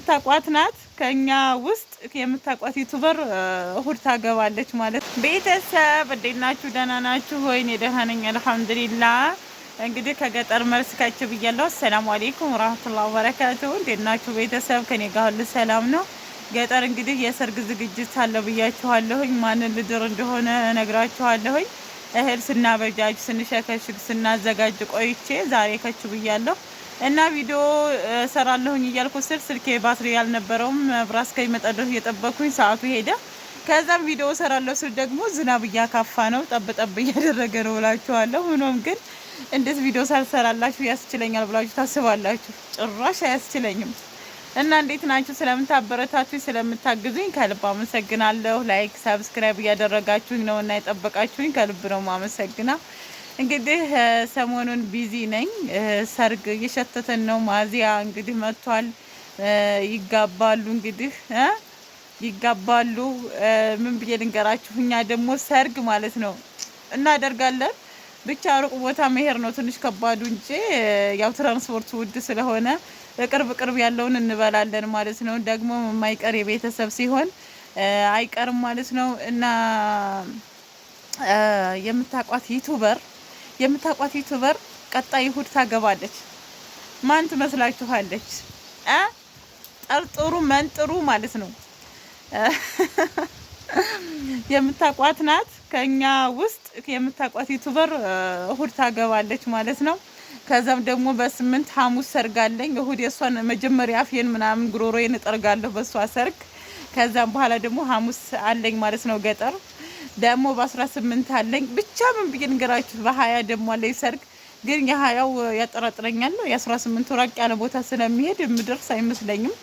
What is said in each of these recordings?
የምታቋት ናት። ከኛ ውስጥ የምታቋት ዩቱበር እሁድ ታገባለች ማለት። ቤተሰብ እንዴት ናችሁ? ደህና ናችሁ ወይ? እኔ ደህና ነኝ አልሐምዱሊላህ። እንግዲህ ከገጠር መልስ ካች ብያለሁ። አሰላሙ አለይኩም ወራህመቱላሂ ወበረካቱሁ። እንዴት ናችሁ ቤተሰብ? ከኔ ጋር ሁሉ ሰላም ነው። ገጠር እንግዲህ የሰርግ ዝግጅት አለ ብያችኋለሁኝ። ማንን ልድር እንደሆነ እነግራችኋለሁኝ። እህል ስናበጃጅ ስንሸከሽግ ስናዘጋጅ ቆይቼ ዛሬ ከች ብያለሁ እና ቪዲዮ ሰራለሁኝ እያልኩ ስልኬ ባትሪ ያልነበረውም መብራት እስከሚመጣ ድረስ እየጠበኩኝ ሰዓቱ ሄደ። ከዛም ቪዲዮ ሰራለሁ ስል ደግሞ ዝናብ እያካፋ ነው፣ ጠብ እያደረገ ነው እላችኋለሁ። ሆኖም ግን እንዴት ቪዲዮ ሳልሰራላችሁ ያስችለኛል ብላችሁ ታስባላችሁ? ጭራሽ አያስችለኝም። እና እንዴት ናችሁ? ስለምታበረታቱኝ ስለምታግዙኝ ከልብ አመሰግናለሁ። ላይክ ሰብስክራይብ እያደረጋችሁኝ ነው እና የጠበቃችሁኝ ከልብ ነው ማመሰግና። እንግዲህ ሰሞኑን ቢዚ ነኝ። ሰርግ እየሸተተን ነው። ማዚያ እንግዲህ መጥቷል። ይጋባሉ እንግዲህ ይጋባሉ። ምን ብዬ ልንገራችሁ? እኛ ደግሞ ሰርግ ማለት ነው እናደርጋለን። ብቻ ሩቅ ቦታ መሄድ ነው ትንሽ ከባዱ እንጂ ያው ትራንስፖርት ውድ ስለሆነ ቅርብ ያለውን እንበላለን ማለት ነው። ደግሞ የማይቀር የቤተሰብ ሲሆን አይቀርም ማለት ነው። እና የምታቋት ዩቱበር ቀጣይ እሁድ ታገባለች። ማን ትመስላችኋለች? ጠርጥሩ መንጥሩ ማለት ነው። የምታቋት ናት። ከኛ ውስጥ የምታቋት ዩቱበር እሁድ ታገባለች ማለት ነው። ከዛም ደግሞ በ8 ሐሙስ ሰርጋለኝ። እሁድ የሷን መጀመሪያ አፍየን ምናምን ጉሮሮዬን እጠርጋለሁ በሷ ሰርግ። ከዛም በኋላ ደግሞ ሐሙስ አለኝ ማለት ነው። ገጠር ደግሞ በ18 አለኝ። ብቻ ምን ብዬ ልንገራችሁ? በ20 ደግሞ አለኝ ሰርግ። ግን የ20ው ያጠራጥረኛል። የ18 ራቅ ያለ ቦታ ስለሚሄድ የምደርስ አይመስለኝም።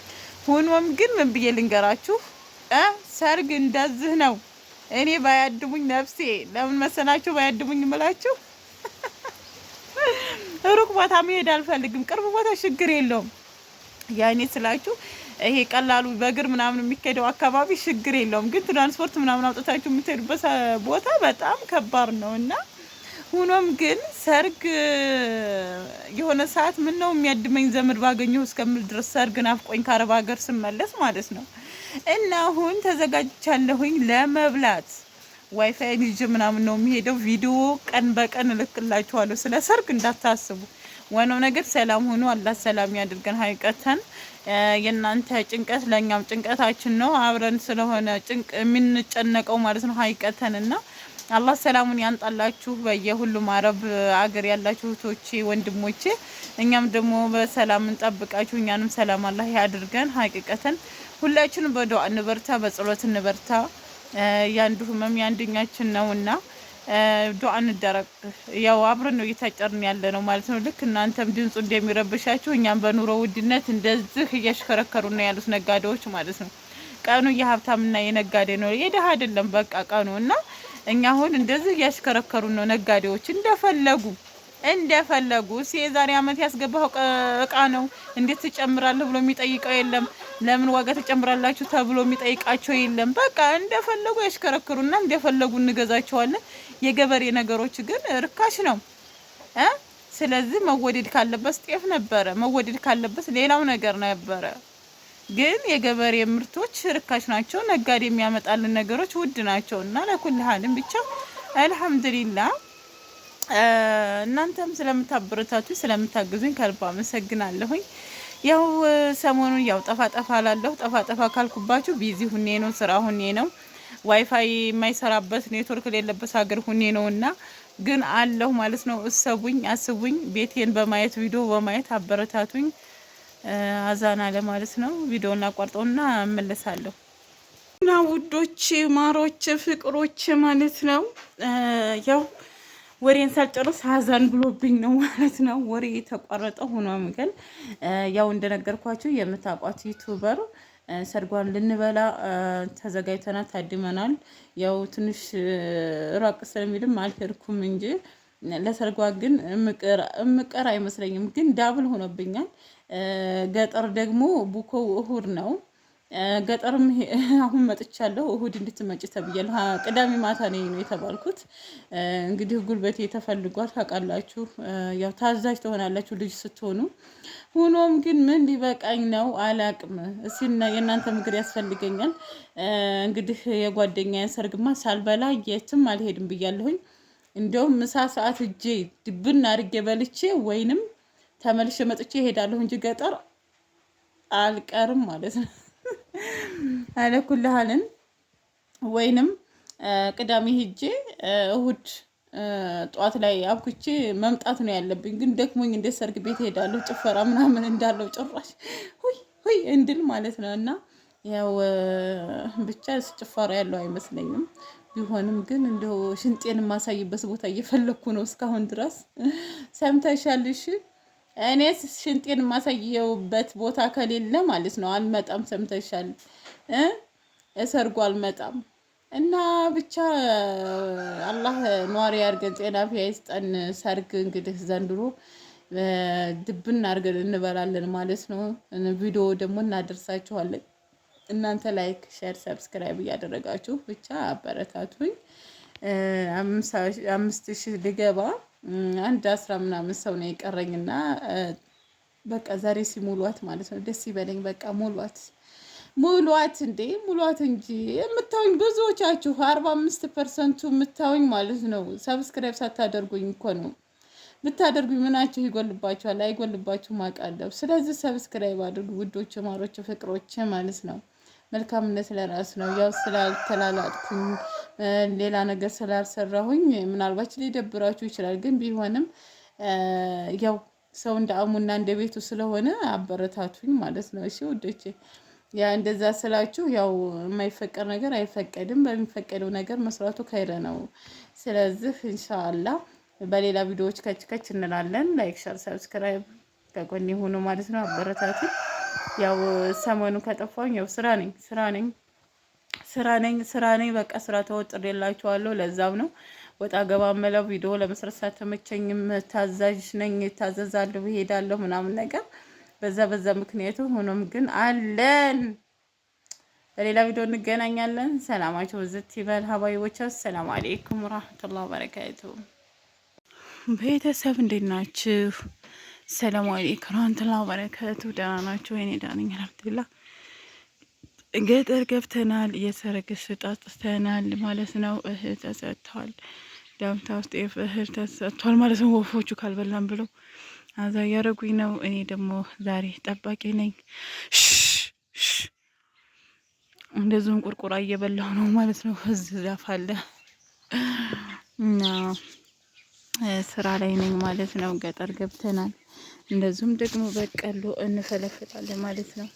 ሆኖም ግን ምን ብዬ ልንገራችሁ? ሰርግ እንደዚህ ነው። እኔ ባያድሙኝ ነፍሴ። ለምን መሰናችሁ ባያድሙኝ እምላችሁ? ሩቅ ቦታ መሄድ አልፈልግም። ቅርብ ቦታ ችግር የለውም። ያኔ ስላችሁ ይሄ ቀላሉ በእግር ምናምን የሚካሄደው አካባቢ ችግር የለውም። ግን ትራንስፖርት ምናምን አውጥታችሁ የምትሄዱበት ቦታ በጣም ከባድ ነው እና ሆኖም ግን ሰርግ የሆነ ሰዓት ምን ነው የሚያድመኝ ዘመድ ባገኘሁ እስከምል ድረስ ሰርግ ናፍቆኝ ከአረብ ሀገር ስመለስ ማለት ነው። እና አሁን ተዘጋጅቻለሁኝ ለመብላት። ዋይፋይ ልጅ ምናምን ነው የሚሄደው። ቪዲዮ ቀን በቀን እልክላችኋለሁ። ስለ ሰርግ እንዳታስቡ። ዋናው ነገር ሰላም ሆኖ አላህ ሰላም ያድርገን። ሀይቀተን የእናንተ ጭንቀት ለእኛም ጭንቀታችን ነው። አብረን ስለሆነ ጭንቅ የምንጨነቀው ማለት ነው። ሀይቀተን እና አላህ ሰላሙን ያንጣላችሁ በየሁሉም አረብ አገር ያላችሁ እህቶቼ ወንድሞቼ፣ እኛም ደግሞ በሰላም እንጠብቃችሁ። እኛንም ሰላም አላህ ያድርገን። ሀቂቀተን ሁላችንም በዱዓ እንበርታ፣ በጸሎት እንበርታ። ያንዱ ህመም ያንድኛችን ነውና ዱዓ እንደረግ። ያው አብረን ነው እየታጨርን ያለ ነው ማለት ነው። ልክ እናንተም ድምጹ እንደሚረብሻችሁ እኛም በኑሮ ውድነት እንደዚህ እያሽከረከሩ ነው ያሉት ነጋዴዎች ማለት ነው። ቀኑ የሀብታምና የነጋዴ ነው፣ የደሃ አይደለም በቃ ቀኑ። እና እኛ አሁን እንደዚህ እያሽከረከሩ ነው ነጋዴዎች እንደፈለጉ የዛሬ አመት ያስገባው እቃ ነው እንዴት ትጨምራለህ ብሎ የሚጠይቀው የለም። ለምን ዋጋ ትጨምራላችሁ ተብሎ የሚጠይቃቸው የለም። በቃ እንደፈለጉ ያሽከረክሩና እንደፈለጉ እንገዛቸዋለን። የገበሬ ነገሮች ግን ርካሽ ነው። ስለዚህ መወደድ ካለበት ጤፍ ነበረ፣ መወደድ ካለበት ሌላው ነገር ነበረ። ግን የገበሬ ምርቶች ርካሽ ናቸው። ነጋዴ የሚያመጣልን ነገሮች ውድ ናቸው። እና ለኩል ሀልም ብቻ አልሐምዱሊላህ። እናንተም ስለምታበረታቱ ስለምታግዙኝ ከልብ አመሰግናለሁኝ። ያው ሰሞኑን ያው ጠፋ ላለሁ ጠፋ ካልኩባችሁ ቢዚ ሁኔ ነው፣ ስራ ሁኔ ነው፣ ዋይፋይ የማይሰራበት ኔትወርክ የሌለበት ሀገር ሁኔ ነውና ግን አለሁ ማለት ነው። አስቡኝ። ቤቴን በማየት ቪዲዮ በማየት አበረታቱኝ። አዛና ለማለት ነው። ቪዲዮውን አቋርጠውና እመለሳለሁ። እና ውዶች፣ ማሮች፣ ፍቅሮች ማለት ነው ያው ወሬን ሳልጨርስ ሀዛን ብሎብኝ ነው ማለት ነው። ወሬ የተቋረጠ ሆኖም ግን ያው እንደነገርኳችሁ የምታቋት ዩቱበር ሰርጓን ልንበላ ተዘጋጅተናል፣ ታድመናል። ያው ትንሽ ራቅ ስለሚልም አልሄድኩም እንጂ ለሰርጓ ግን እምቀር አይመስለኝም። ግን ዳብል ሆኖብኛል። ገጠር ደግሞ ቡኮው እሁድ ነው። ገጠርም አሁን መጥቻለሁ። እሁድ እንድትመጪ ተብያለሁ። ቅዳሜ ማታ ነው የተባልኩት። እንግዲህ ጉልበቴ ተፈልጓል ታውቃላችሁ። ያው ታዛዥ ትሆናላችሁ ልጅ ስትሆኑ። ሆኖም ግን ምን ሊበቃኝ ነው አላቅም። እስኪ የእናንተ ምክር ያስፈልገኛል። እንግዲህ የጓደኛዬን ሰርግማ ሳልበላ የትም አልሄድም ብያለሁኝ። እንደውም ምሳ ሰዓት እጄ ድብን አድርጌ በልቼ ወይንም ተመልሼ መጥቼ እሄዳለሁ እንጂ ገጠር አልቀርም ማለት ነው። አለኩልሃልን ወይንም ቅዳሜ ሂጄ እሁድ ጧት ላይ አብኩቼ መምጣት ነው ያለብኝ። ግን ደክሞኝ እንደ ሰርግ ቤት ሄዳለሁ ጭፈራ ምናምን እንዳለው ጭራሽ ሁይ እንድል ማለት ነው። እና ያው ብቻ ጭፈራ ያለው አይመስለኝም። ቢሆንም ግን እንደው ሽንጤን የማሳይበት ቦታ እየፈለኩ ነው እስካሁን ድረስ። ሰምተሻልሽ? እኔ ሽንጤን የማሳየውበት ቦታ ከሌለ ማለት ነው አልመጣም። ሰምተሻል? እሰርጉ አልመጣም። እና ብቻ አላህ ኗሪ አድርገን ጤና ፊያ ይስጠን። ሰርግ እንግዲህ ዘንድሮ ድብን አድርገን እንበላለን ማለት ነው። ቪዲዮ ደግሞ እናደርሳችኋለን። እናንተ ላይክ፣ ሼር፣ ሰብስክራይብ እያደረጋችሁ ብቻ አበረታቱኝ። 5000 ልገባ አንድ 10 ምናምን ሰው ነው የቀረኝና በቃ ዛሬ ሲሙሏት ማለት ነው ደስ ይበለኝ። በቃ ሙሏት እንዴ ሙሏት እንጂ የምታዩኝ ብዙዎቻችሁ 45% የምታዩኝ ማለት ነው ሰብስክራይብ ሳታደርጉኝ እኮ ነው። ብታደርጉኝ ምናችሁ ይጎልባችኋል? አይጎልባችሁም አውቃለሁ። ስለዚህ ሰብስክራይብ አድርጉ ውዶች፣ ማሮች፣ ፍቅሮች ማለት ነው። መልካምነት ለራስ ነው። ያው ስላልተላላጥኩኝ ሌላ ነገር ስላልሰራሁኝ ምናልባት ሊደብራችሁ ይችላል። ግን ቢሆንም ያው ሰው እንደ አሙና እንደ ቤቱ ስለሆነ አበረታቱኝ ማለት ነው። እሺ ውዶቼ፣ ያ እንደዛ ስላችሁ ያው የማይፈቀድ ነገር አይፈቀድም። በሚፈቀደው ነገር መስራቱ ከይረ ነው። ስለዚህ ኢንሻአላህ በሌላ ቪዲዮዎች ከች እንላለን። ላይክ፣ ሼር፣ ሰብስክራይብ ከጎኔ ሆኖ ማለት ነው። አበረታቱኝ። ያው ሰሞኑ ከጠፋሁኝ ያው ስራ ነኝ። በቃ ስራ ተወጥሬላችኋለሁ። ለዛም ነው ወጣ ገባ መለው ቪዲዮ ለመስራት ሳተመቸኝም ታዛዥ ነኝ። ታዘዛለሁ፣ እሄዳለሁ ምናምን ነገር በዛ ምክንያቱ ሆኖም ግን አለን። በሌላ ቪዲዮ እንገናኛለን። ሰላማችሁ ብዝት ይበል ሀባይቦች። ሰላም አለይኩም ወራህመቱላሂ ወበረካቱ። ቤተሰብ እንዴት ናችሁ? ሰላም አለይኩም ወራህመቱላሂ ወበረካቱ። ደህና ናችሁ? ወይኔ ደህና ነኝ አልሐምዱሊላህ። ገጠር ገብተናል። የሰርግ ስጦታ ተሰጥተናል ማለት ነው። እህል ተሰጥቷል። ዳምታ ውስጥ እህል ተሰጥቷል ማለት ነው። ወፎቹ ካልበላን ብለው አዛ እያደረጉኝ ነው። እኔ ደግሞ ዛሬ ጠባቂ ነኝ። እንደዚሁም ቁርቁራ እየበላሁ ነው ማለት ነው። እዚህ ዛፍ አለ እና ስራ ላይ ነኝ ማለት ነው። ገጠር ገብተናል። እንደዚሁም ደግሞ በቀሎ እንፈለፍላለን ማለት ነው።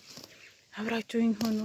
አብራችሁኝ ሆኖ